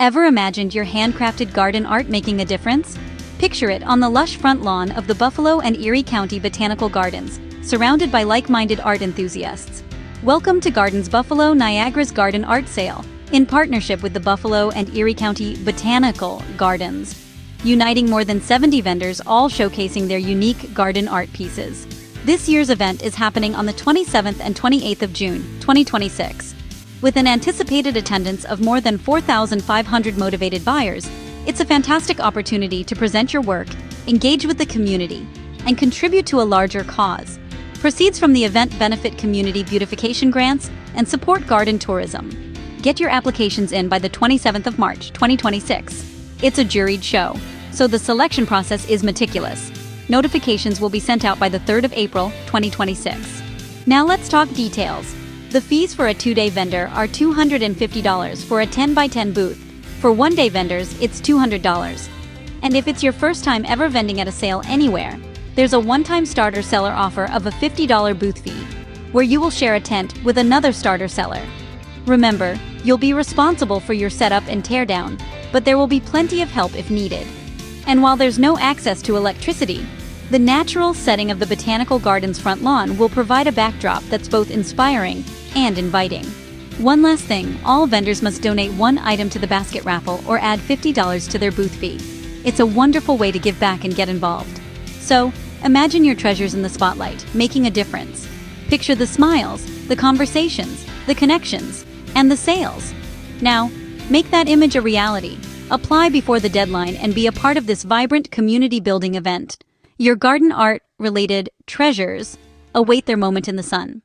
Ever imagined your handcrafted garden art making a difference? Picture it on the lush front lawn of the Buffalo and Erie County Botanical Gardens, surrounded by like-minded art enthusiasts. Welcome to Gardens Buffalo Niagara's Garden Art Sale, in partnership with the Buffalo and Erie County Botanical Gardens, uniting more than 70 vendors, all showcasing their unique garden art pieces. This year's event is happening on the 27th and 28th of June, 2026. With an anticipated attendance of more than 4,500 motivated buyers, it's a fantastic opportunity to present your work, engage with the community, and contribute to a larger cause. Proceeds from the event benefit community beautification grants and support garden tourism. Get your applications in by the 27th of March, 2026. It's a juried show, so the selection process is meticulous. Notifications will be sent out by the 3rd of April, 2026. Now let's talk details. The fees for a 2-day vendor are $250 for a 10x10 booth. For 1-day vendors, it's $200. And if it's your first time ever vending at a sale anywhere, there's a one-time starter seller offer of a $50 booth fee, where you will share a tent with another starter seller. Remember, you'll be responsible for your setup and teardown, but there will be plenty of help if needed. And while there's no access to electricity, the natural setting of the Botanical Gardens front lawn will provide a backdrop that's both inspiring and inviting. One last thing, all vendors must donate one item to the basket raffle or add $50 to their booth fee. It's a wonderful way to give back and get involved. So, imagine your treasures in the spotlight, making a difference. Picture the smiles, the conversations, the connections, and the sales. Now, make that image a reality. Apply before the deadline and be a part of this vibrant community-building event. Your garden art-related treasures await their moment in the sun.